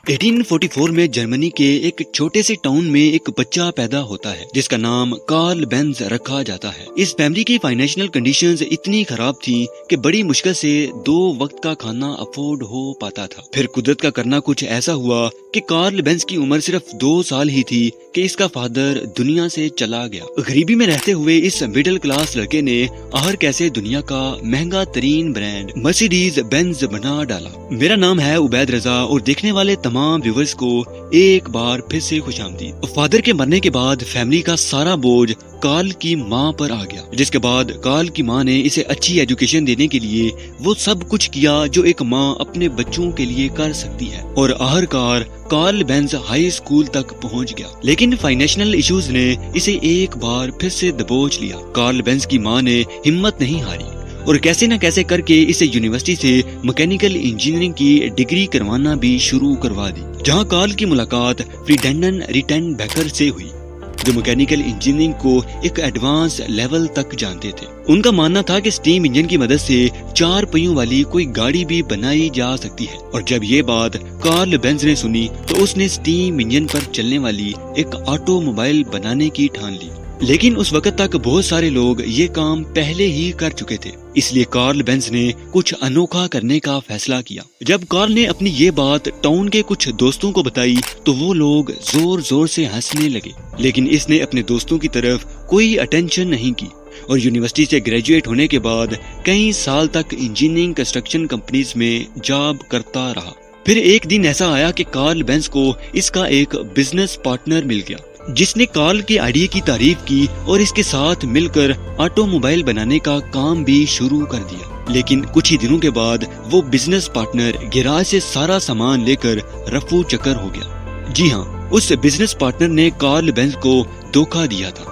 1844 में जर्मनी के एक छोटे से टाउन में एक बच्चा पैदा होता है जिसका नाम कार्ल बेंज रखा जाता है। इस फैमिली की फाइनेंशियल कंडीशंस इतनी खराब थी कि बड़ी मुश्किल से 2 वक्त का खाना अफोर्ड हो पाता था। फिर कुदरत का करना कुछ ऐसा हुआ कि कार्ल बेंज की उम्र सिर्फ 2 साल ही थी कि इसका फादर दुनिया से चला गया। गरीबी में रहते हुए इस मिडिल क्लास लड़के ने आहर कैसे दुनिया का महंगा तरीन ब्रांड मर्सिडीज बेंज बना डाला। मेरा नाम है उबैद रजा और देखने वाले तमाम व्यूवर्स को एक बार फिर से खुशामदीद। फादर के मरने के बाद फैमिली का सारा बोझ कार्ल की माँ पर आ गया, जिसके बाद कार्ल की माँ ने इसे अच्छी एजुकेशन देने के लिए वो सब कुछ किया जो एक माँ अपने बच्चों के लिए कर सकती है और आखिरकार कार्ल बेंज हाई स्कूल तक पहुंच गया। लेकिन फाइनेंशियल इश्यूज ने इसे एक बार फिर से दबोच लिया। कार्ल बेंज की माँ ने हिम्मत नहीं हारी और कैसे न कैसे करके इसे यूनिवर्सिटी से मैकेनिकल इंजीनियरिंग की डिग्री करवाना भी शुरू करवा दी, जहां कार्ल की मुलाकात फ्रीडेंडन रिटेन बेकर से हुई जो मैकेनिकल इंजीनियरिंग को एक एडवांस लेवल तक जानते थे। उनका मानना था कि स्टीम इंजन की मदद से 4 पहियों वाली कोई गाड़ी भी बनाई जा सकती है और जब ये बात कार्ल बेंज ने सुनी तो उसने स्टीम इंजन पर चलने वाली एक ऑटोमोबाइल बनाने की ठान ली। लेकिन उस वक्त तक बहुत सारे लोग ये काम पहले ही कर चुके थे, इसलिए कार्ल बेंज ने कुछ अनोखा करने का फैसला किया। जब कार्ल ने अपनी ये बात टाउन के कुछ दोस्तों को बताई तो वो लोग जोर जोर से हंसने लगे, लेकिन इसने अपने दोस्तों की तरफ कोई अटेंशन नहीं की और यूनिवर्सिटी से ग्रेजुएट होने के बाद कई साल तक इंजीनियरिंग कंस्ट्रक्शन कंपनीज में जॉब करता रहा। फिर एक दिन ऐसा आया कि कार्ल बेंज को इसका एक बिजनेस पार्टनर मिल गया जिसने कार्ल के आइडिया की तारीफ की और इसके साथ मिलकर ऑटोमोबाइल बनाने का काम भी शुरू कर दिया। लेकिन कुछ ही दिनों के बाद वो बिजनेस पार्टनर गैराज से सारा सामान लेकर रफू चक्कर हो गया। जी हाँ, उस बिजनेस पार्टनर ने कार्ल बेंज को धोखा दिया था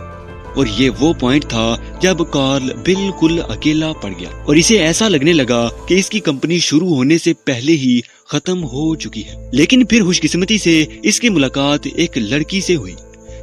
और ये वो पॉइंट था जब कार्ल बिल्कुल अकेला पड़ गया और इसे ऐसा लगने लगा कि इसकी कंपनी शुरू होने से पहले ही खत्म हो चुकी है। लेकिन फिर खुशकिस्मती से इसकी मुलाकात एक लड़की से हुई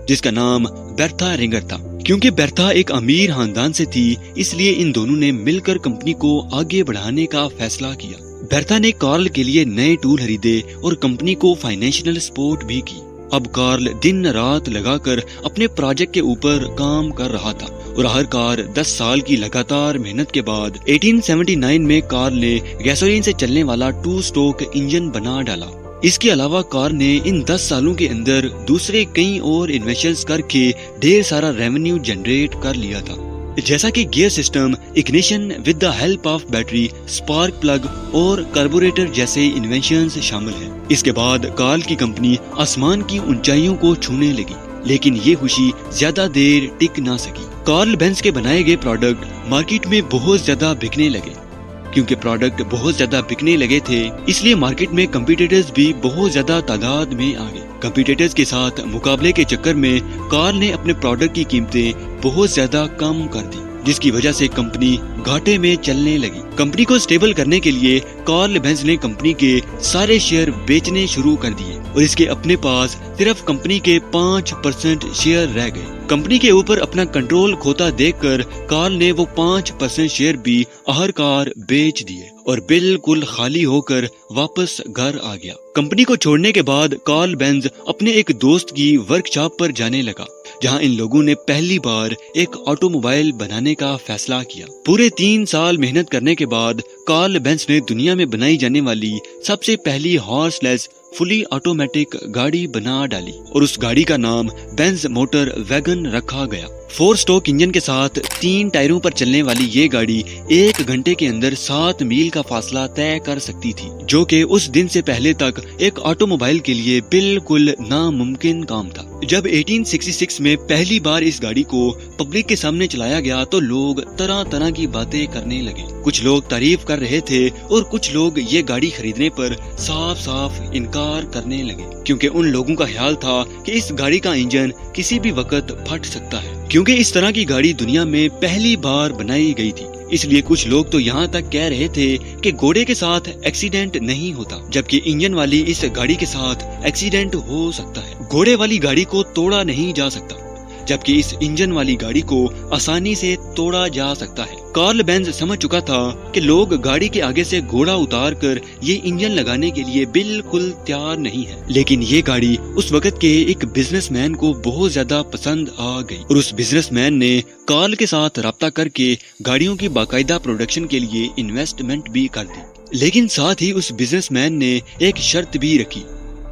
जिसका नाम बेर्था रिंगर था। क्योंकि बेर्था एक अमीर खानदान से थी, इसलिए इन दोनों ने मिलकर कंपनी को आगे बढ़ाने का फैसला किया। बेर्था ने कार्ल के लिए नए टूल खरीदे और कंपनी को फाइनेंशियल सपोर्ट भी की। अब कार्ल दिन रात लगाकर अपने प्रोजेक्ट के ऊपर काम कर रहा था और आखिरकार 10 साल की लगातार मेहनत के बाद 1879 में कार्ल ने गैसोलीन से चलने वाला 2 स्ट्रोक इंजन बना डाला। इसके अलावा कार्ल ने इन 10 सालों के अंदर दूसरे कई और इन्वेंशंस करके ढेर सारा रेवेन्यू जनरेट कर लिया था, जैसा कि gear system, ignition with the help of battery, spark plug और कार्बोरेटर जैसे इन्वेंशंस शामिल हैं। इसके बाद कार्ल की कंपनी आसमान की ऊंचाइयों को छूने लगी, लेकिन ये खुशी ज्यादा देर टिक ना सकी। कार्ल बेंज के बनाए गए प्रोडक्ट मार्केट में बहुत ज्यादा बिकने लगे। क्योंकि प्रोडक्ट बहुत ज्यादा बिकने लगे थे, इसलिए मार्केट में कंपटीटर्स भी बहुत ज्यादा तादाद में आ गए। कंपटीटर्स के साथ मुकाबले के चक्कर में कार्ल ने अपने प्रोडक्ट की कीमतें बहुत ज्यादा कम कर दी, जिसकी वजह से कंपनी घाटे में चलने लगी। कंपनी को स्टेबल करने के लिए कार्ल बेंज ने कंपनी के सारे शेयर बेचने शुरू कर दिए और इसके अपने पास सिर्फ कंपनी के 5% शेयर रह गए। कंपनी के ऊपर अपना कंट्रोल खोता देखकर कार्ल ने वो 5% शेयर भी आखिरकार बेच दिए और बिल्कुल खाली होकर वापस घर आ गया। कंपनी को छोड़ने के बाद कार्ल बेंज अपने एक दोस्त की वर्कशॉप पर जाने लगा, जहां इन लोगों ने पहली बार एक ऑटोमोबाइल बनाने का फैसला किया। पूरे 3 साल मेहनत करने के बाद कार्ल बेंज ने दुनिया में बनाई जाने वाली सबसे पहली हॉर्सलेस फुली ऑटोमेटिक गाड़ी बना डाली और उस गाड़ी का नाम बेंज मोटर वैगन रखा गया। 4 स्ट्रोक इंजन के साथ 3 टायरों पर चलने वाली ये गाड़ी 1 घंटे के अंदर 7 मील का फासला तय कर सकती थी, जो कि उस दिन से पहले तक एक ऑटोमोबाइल के लिए बिल्कुल नामुमकिन काम था। जब 1866 में पहली बार इस गाड़ी को पब्लिक के सामने चलाया गया तो लोग तरह तरह की बातें करने लगे। कुछ लोग तारीफ कर रहे थे और कुछ लोग ये गाड़ी खरीदने पर साफ साफ इनकार करने लगे, क्योंकि उन लोगों का ख्याल था कि इस गाड़ी का इंजन किसी भी वक्त फट सकता है। क्योंकि इस तरह की गाड़ी दुनिया में पहली बार बनाई गई थी, इसलिए कुछ लोग तो यहाँ तक कह रहे थे कि घोड़े के साथ एक्सीडेंट नहीं होता, जबकि इंजन वाली इस गाड़ी के साथ एक्सीडेंट हो सकता है। घोड़े वाली गाड़ी को तोड़ा नहीं जा सकता, जबकि इस इंजन वाली गाड़ी को आसानी से तोड़ा जा सकता है। कार्ल बेंज समझ चुका था कि लोग गाड़ी के आगे से घोड़ा उतार कर ये इंजन लगाने के लिए बिल्कुल तैयार नहीं है, लेकिन ये गाड़ी उस वक्त के एक बिजनेसमैन को बहुत ज्यादा पसंद आ गई और उस बिजनेसमैन ने कार्ल के साथ राब्ता करके गाड़ियों की बाकायदा प्रोडक्शन के लिए इन्वेस्टमेंट भी कर दी। लेकिन साथ ही उस बिजनेसमैन ने एक शर्त भी रखी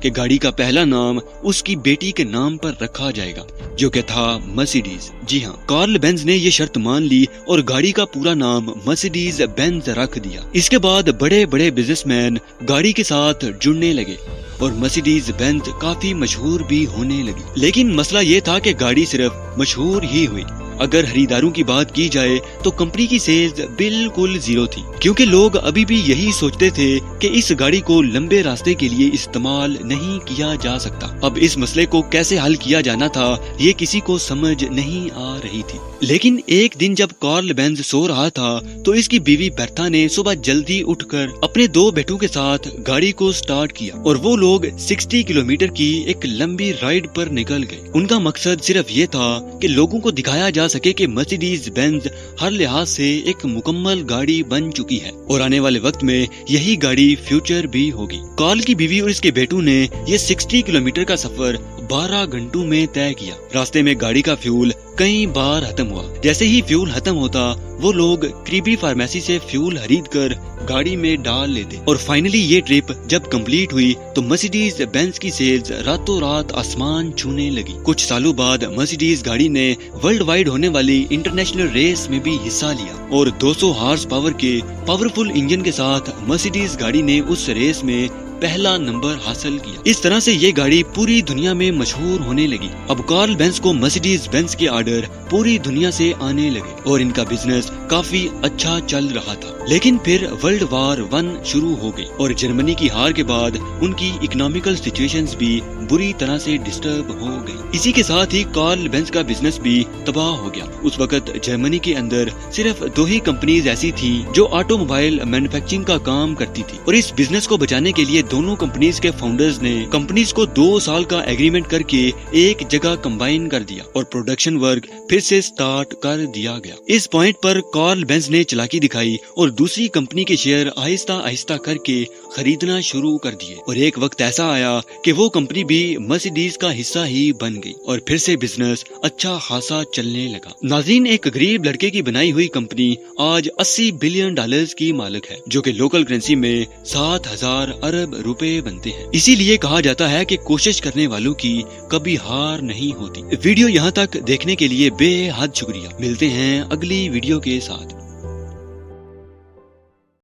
कि गाड़ी का पहला नाम उसकी बेटी के नाम पर रखा जाएगा, जो कि था मर्सिडीज। जी हाँ, कार्ल बेंज ने ये शर्त मान ली और गाड़ी का पूरा नाम मर्सिडीज बेंज रख दिया। इसके बाद बड़े बड़े बिजनेसमैन गाड़ी के साथ जुड़ने लगे और मर्सिडीज बेंज काफी मशहूर भी होने लगी। लेकिन मसला ये था कि गाड़ी सिर्फ मशहूर ही हुई। अगर खरीदारों की बात की जाए तो कंपनी की सेल्स बिल्कुल जीरो थी, क्योंकि लोग अभी भी यही सोचते थे कि इस गाड़ी को लंबे रास्ते के लिए इस्तेमाल नहीं किया जा सकता। अब इस मसले को कैसे हल किया जाना था ये किसी को समझ नहीं आ रही थी। लेकिन एक दिन जब कार्ल बेंज सो रहा था तो इसकी बीवी बर्था ने सुबह जल्दी उठकर अपने 2 बेटों के साथ गाड़ी को स्टार्ट किया और वो लोग 60 किलोमीटर की एक लंबी राइड पर निकल गए। उनका मकसद सिर्फ ये था कि लोगों को दिखाया जा सके कि मर्सिडीज बेंज हर लिहाज से एक मुकम्मल गाड़ी बन चुकी है और आने वाले वक्त में यही गाड़ी फ्यूचर भी होगी। कार्ल की बीवी और इसके बेटों ने ये 60 किलोमीटर का सफर 12 घंटों में तय किया। रास्ते में गाड़ी का फ्यूल कई बार खत्म हुआ। जैसे ही फ्यूल खत्म होता वो लोग करीबी फार्मेसी से फ्यूल खरीद कर गाड़ी में डाल लेते और फाइनली ये ट्रिप जब कंप्लीट हुई तो मर्सिडीज बेंज की सेल्स रातों रात आसमान छूने लगी। कुछ सालों बाद मर्सिडीज गाड़ी ने वर्ल्ड वाइड होने वाली इंटरनेशनल रेस में भी हिस्सा लिया और 200 हॉर्स पावर के पावरफुल इंजन के साथ मर्सिडीज गाड़ी ने उस रेस में पहला नंबर हासिल किया। इस तरह से ये गाड़ी पूरी दुनिया में मशहूर होने लगी। अब कार्ल बेंज को मर्सिडीज बेंज के ऑर्डर पूरी दुनिया से आने लगे और इनका बिजनेस काफी अच्छा चल रहा था। लेकिन फिर वर्ल्ड वार 1 शुरू हो गई और जर्मनी की हार के बाद उनकी इकोनॉमिकल सिचुएशंस भी बुरी तरह से डिस्टर्ब हो गई। इसी के साथ ही कार्ल बेंज का बिजनेस भी तबाह हो गया। उस वक्त जर्मनी के अंदर सिर्फ 2 ही कंपनीज ऐसी थी जो ऑटोमोबाइल मैन्युफैक्चरिंग का काम करती थी और इस बिजनेस को बचाने के लिए दोनों कंपनीज के फाउंडर्स ने कंपनीज को 2 साल का एग्रीमेंट करके एक जगह कंबाइन कर दिया और प्रोडक्शन वर्क फिर से स्टार्ट कर दिया गया। इस पॉइंट पर कार्ल बेंज ने चालाकी दिखाई और दूसरी कंपनी के शेयर आहिस्ता आहिस्ता करके खरीदना शुरू कर दिए और एक वक्त ऐसा आया कि वो कंपनी भी मर्सिडीज का हिस्सा ही बन गई और फिर से बिजनेस अच्छा खासा चलने लगा। नाज़रीन, एक गरीब लड़के की बनाई हुई कंपनी आज $80 बिलियन की मालिक है, जो कि लोकल करेंसी में 7,000 अरब रुपए बनते हैं। इसीलिए कहा जाता है कि कोशिश करने वालों की कभी हार नहीं होती। वीडियो यहाँ तक देखने के लिए बेहद शुक्रिया। मिलते हैं अगली वीडियो के साथ।